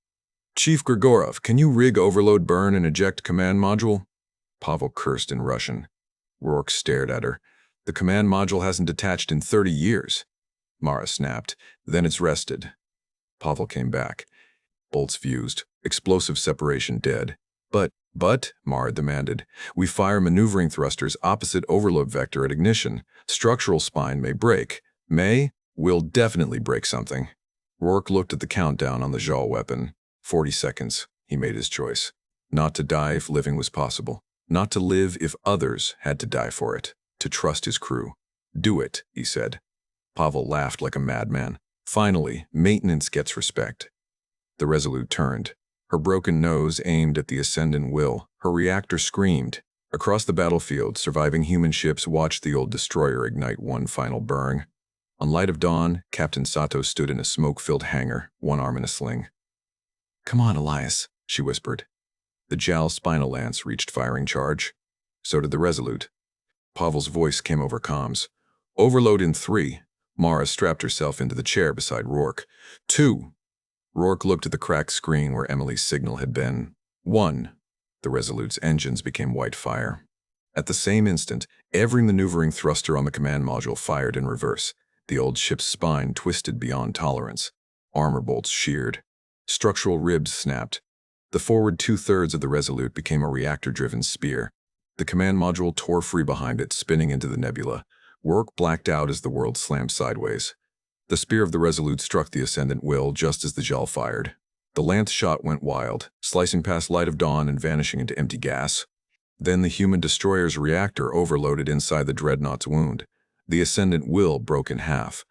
Chief Grigorov, can you rig overload burn and eject command module? Pavel cursed in Russian. Rourke stared at her. The command module hasn't detached in 30 years. Mara snapped. Then it's rested. Pavel came back. Bolts fused. Explosive separation dead. But, Mara demanded, we fire maneuvering thrusters opposite overload vector at ignition. Structural spine may break. Will definitely break something. Rourke looked at the countdown on the Zhal weapon. 40 seconds. He made his choice. Not to die if living was possible. Not to live if others had to die for it. To trust his crew. Do it, he said. Pavel laughed like a madman. Finally, maintenance gets respect. The Resolute turned. Her broken nose aimed at the Ascendant Will. Her reactor screamed. Across the battlefield, surviving human ships watched the old destroyer ignite one final burn. On light of dawn, Captain Sato stood in a smoke-filled hangar, one arm in a sling. Come on, Elias, she whispered. The Zhal Spinal Lance reached firing charge. So did the Resolute. Pavel's voice came over comms. Overload in 3. Mara strapped herself into the chair beside Rourke. 2. Rourke looked at the cracked screen where Emily's signal had been. 1. The Resolute's engines became white fire. At the same instant, every maneuvering thruster on the command module fired in reverse. The old ship's spine twisted beyond tolerance. Armor bolts sheared. Structural ribs snapped. The forward 2/3 of the Resolute became a reactor-driven spear. The command module tore free behind it, spinning into the nebula. Rourke blacked out as the world slammed sideways. The spear of the Resolute struck the Ascendant Will just as the Zhal fired. The lance shot went wild, slicing past light of dawn and vanishing into empty gas. Then the human destroyer's reactor overloaded inside the Dreadnought's wound. The Ascendant Will broke in half.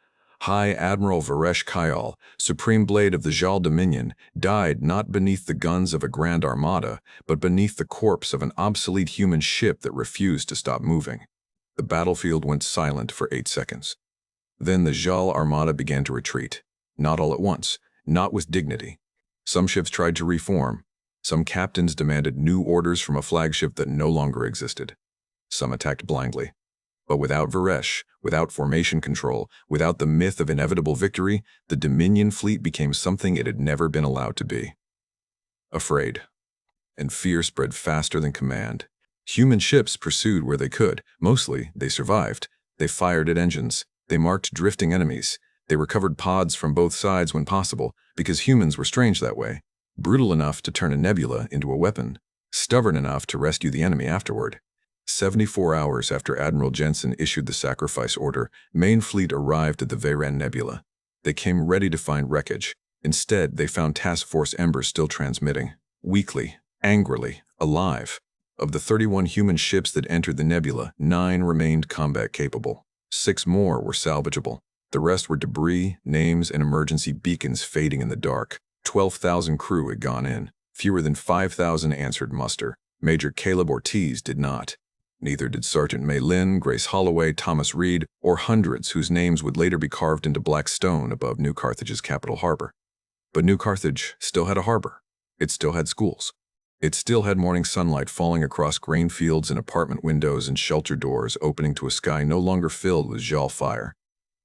High Admiral Varesh Kayal, Supreme Blade of the Zhal Dominion, died not beneath the guns of a grand armada, but beneath the corpse of an obsolete human ship that refused to stop moving. The battlefield went silent for 8 seconds. Then the Zhal armada began to retreat. Not all at once, not with dignity. Some ships tried to reform. Some captains demanded new orders from a flagship that no longer existed. Some attacked blindly. But without Varesh, without formation control, without the myth of inevitable victory, the Dominion fleet became something it had never been allowed to be. Afraid. And fear spread faster than command. Human ships pursued where they could. Mostly, they survived. They fired at engines. They marked drifting enemies. They recovered pods from both sides when possible, because humans were strange that way. Brutal enough to turn a nebula into a weapon. Stubborn enough to rescue the enemy afterward. 74 hours after Admiral Jensen issued the sacrifice order, main fleet arrived at the Veyran Nebula. They came ready to find wreckage. Instead, they found Task Force Ember still transmitting. Weakly, angrily, alive. Of the 31 human ships that entered the nebula, 9 remained combat-capable. 6 more were salvageable. The rest were debris, names, and emergency beacons fading in the dark. 12,000 crew had gone in. Fewer than 5,000 answered muster. Major Caleb Ortiz did not. Neither did Sergeant May Lynn, Grace Holloway, Thomas Reed, or hundreds whose names would later be carved into black stone above New Carthage's capital harbor. But New Carthage still had a harbor. It still had schools. It still had morning sunlight falling across grain fields and apartment windows and shelter doors opening to a sky no longer filled with Zhal fire.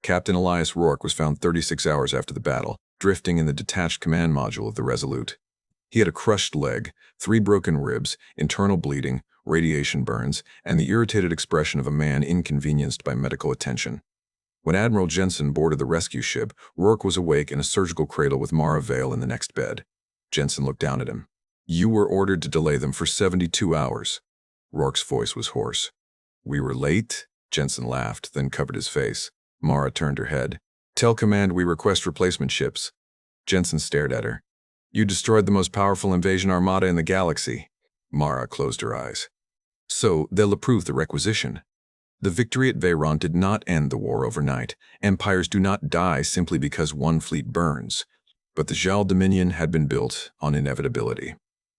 Captain Elias Rourke was found 36 hours after the battle, drifting in the detached command module of the Resolute. He had a crushed leg, 3 broken ribs, internal bleeding, radiation burns, and the irritated expression of a man inconvenienced by medical attention. When Admiral Jensen boarded the rescue ship, Rourke was awake in a surgical cradle with Mara Vale in the next bed. Jensen looked down at him. You were ordered to delay them for 72 hours. Rourke's voice was hoarse. We were late? Jensen laughed, then covered his face. Mara turned her head. Tell command we request replacement ships. Jensen stared at her. You destroyed the most powerful invasion armada in the galaxy. Mara closed her eyes. So they'll approve the requisition. The victory at Veyran did not end the war overnight. Empires do not die simply because one fleet burns. But the Zhal Dominion had been built on inevitability,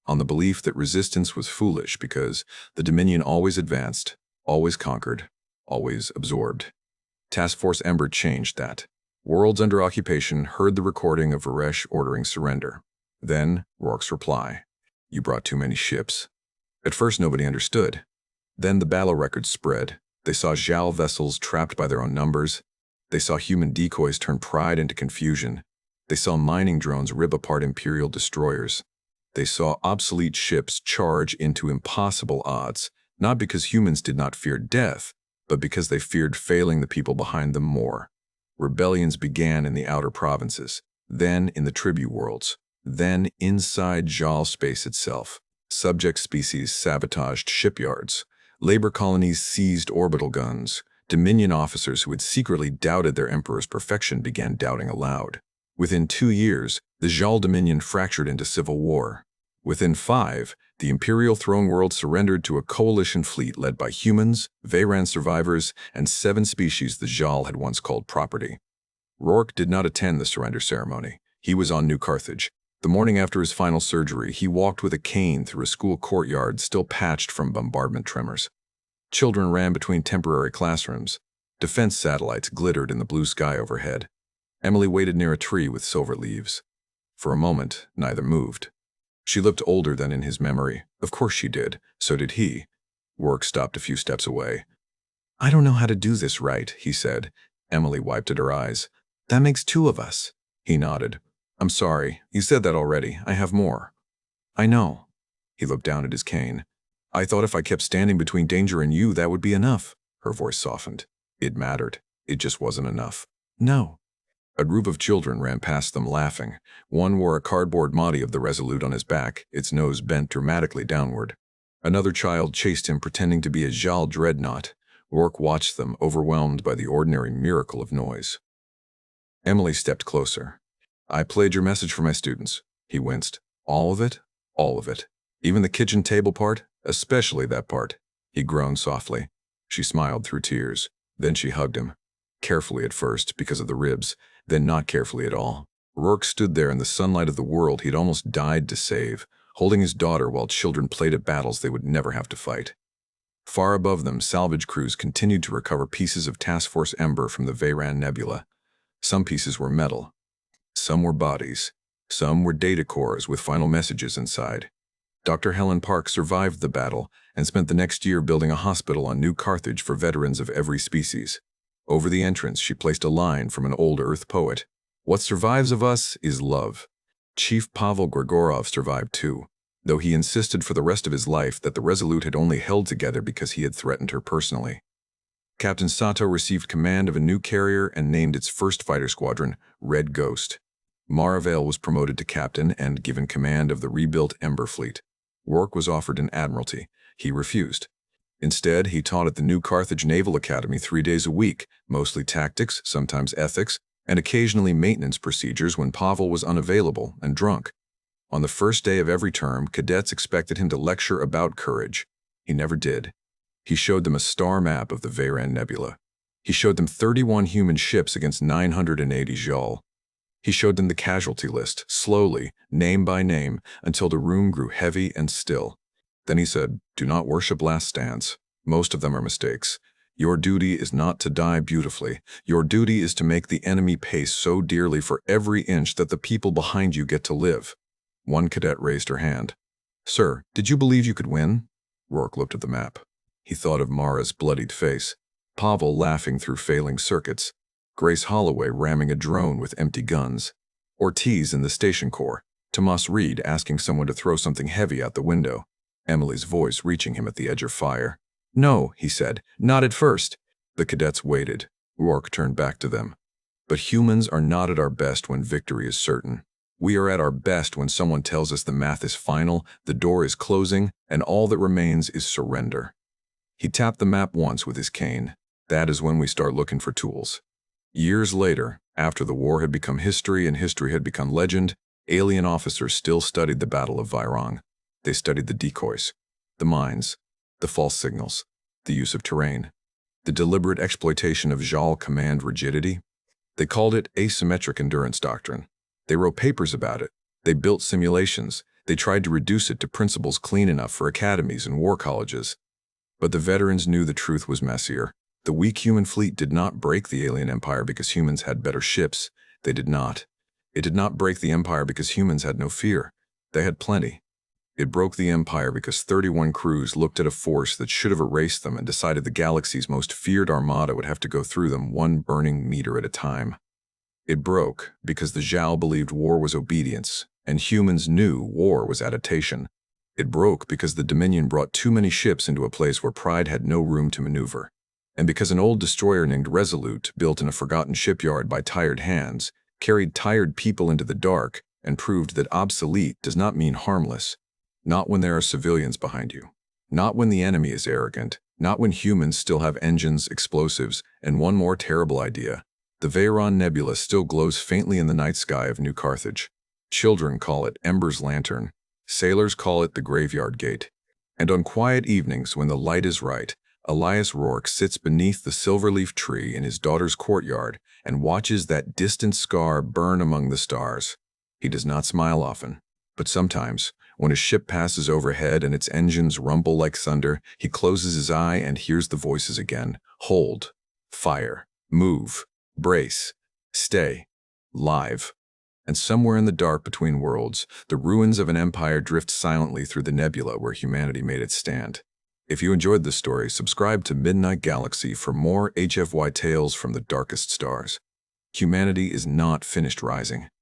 on the belief that resistance was foolish because the Dominion always advanced, always conquered, always absorbed. Task Force Ember changed that. Worlds under occupation heard the recording of Varesh ordering surrender. Then, Rourke's reply. You brought too many ships. At first nobody understood. Then the battle records spread. They saw Zhal vessels trapped by their own numbers. They saw human decoys turn pride into confusion. They saw mining drones rip apart Imperial destroyers. They saw obsolete ships charge into impossible odds, not because humans did not fear death, but because they feared failing the people behind them more. Rebellions began in the outer provinces, then in the tribute worlds, then inside Zhal space itself. Subject species sabotaged shipyards. Labor colonies seized orbital guns. Dominion officers who had secretly doubted their emperor's perfection began doubting aloud. Within 2 years, the Zhal Dominion fractured into civil war. Within 5, the Imperial throne world surrendered to a coalition fleet led by humans, Veyran survivors, and 7 species the Zhal had once called property. Rourke did not attend the surrender ceremony. He was on New Carthage. The morning after his final surgery, he walked with a cane through a school courtyard still patched from bombardment tremors. Children ran between temporary classrooms. Defense satellites glittered in the blue sky overhead. Emily waited near a tree with silver leaves. For a moment, neither moved. She looked older than in his memory. Of course she did. So did he. Rourke stopped a few steps away. I don't know how to do this right, he said. Emily wiped at her eyes. That makes 2 of us. He nodded. I'm sorry. You said that already. I have more. I know. He looked down at his cane. I thought if I kept standing between danger and you, that would be enough. Her voice softened. It mattered. It just wasn't enough. No. A group of children ran past them laughing. One wore a cardboard body of the Resolute on his back, its nose bent dramatically downward. Another child chased him pretending to be a Zhal dreadnought. Rourke watched them, overwhelmed by the ordinary miracle of noise. Emily stepped closer. I played your message for my students. He winced. All of it? All of it. Even the kitchen table part? Especially that part. He groaned softly. She smiled through tears. Then she hugged him. Carefully at first, because of the ribs, then not carefully at all. Rourke stood there in the sunlight of the world he'd almost died to save, holding his daughter while children played at battles they would never have to fight. Far above them, salvage crews continued to recover pieces of Task Force Ember from the Veyran Nebula. Some pieces were metal. Some were bodies. Some were data cores with final messages inside. Dr. Helen Park survived the battle and spent the next year building a hospital on New Carthage for veterans of every species. Over the entrance, she placed a line from an old Earth poet. What survives of us is love. Chief Pavel Grigorov survived too, though he insisted for the rest of his life that the Resolute had only held together because he had threatened her personally. Captain Sato received command of a new carrier and named its first fighter squadron Red Ghost. Maravale was promoted to captain and given command of the rebuilt Ember Fleet. Rourke was offered an admiralty. He refused. Instead, he taught at the New Carthage Naval Academy 3 days a week, mostly tactics, sometimes ethics, and occasionally maintenance procedures when Pavel was unavailable and drunk. On the first day of every term, cadets expected him to lecture about courage. He never did. He showed them a star map of the Veyran Nebula. He showed them 31 human ships against 980 Zhal. He showed them the casualty list, slowly, name by name, until the room grew heavy and still. Then he said, do not worship last stands. Most of them are mistakes. Your duty is not to die beautifully. Your duty is to make the enemy pay so dearly for every inch that the people behind you get to live. One cadet raised her hand. Sir, did you believe you could win? Rourke looked at the map. He thought of Mara's bloodied face, Pavel laughing through failing circuits, Grace Holloway ramming a drone with empty guns, Ortiz in the station corps, Tomas Reed asking someone to throw something heavy out the window, Emily's voice reaching him at the edge of fire. No, he said, not at first. The cadets waited. Rourke turned back to them. But humans are not at our best when victory is certain. We are at our best when someone tells us the math is final, the door is closing, and all that remains is surrender. He tapped the map once with his cane. That is when we start looking for tools. Years later, after the war had become history and history had become legend, alien officers still studied the Battle of Veyran. They studied the decoys, the mines, the false signals, the use of terrain, the deliberate exploitation of Zhal command rigidity. They called it asymmetric endurance doctrine. They wrote papers about it. They built simulations. They tried to reduce it to principles clean enough for academies and war colleges. But the veterans knew the truth was messier. The weak human fleet did not break the alien empire because humans had better ships. They did not. It did not break the empire because humans had no fear. They had plenty. It broke the empire because 31 crews looked at a force that should have erased them and decided the galaxy's most feared armada would have to go through them one burning meter at a time. It broke because the Zhal believed war was obedience, and humans knew war was adaptation. It broke because the Dominion brought too many ships into a place where pride had no room to maneuver. And because an old destroyer named Resolute, built in a forgotten shipyard by tired hands, carried tired people into the dark and proved that obsolete does not mean harmless. Not when there are civilians behind you. Not when the enemy is arrogant. Not when humans still have engines, explosives, and one more terrible idea. The Veyran Nebula still glows faintly in the night sky of New Carthage. Children call it Ember's Lantern. Sailors call it the Graveyard Gate. And on quiet evenings when the light is right, Elias Rourke sits beneath the silverleaf tree in his daughter's courtyard and watches that distant scar burn among the stars. He does not smile often, but sometimes, when a ship passes overhead and its engines rumble like thunder, he closes his eye and hears the voices again. Hold, fire, move, brace, stay, live. And somewhere in the dark between worlds, the ruins of an empire drift silently through the nebula where humanity made its stand. If you enjoyed this story, subscribe to Midnight Galaxy for more HFY tales from the darkest stars. Humanity is not finished rising.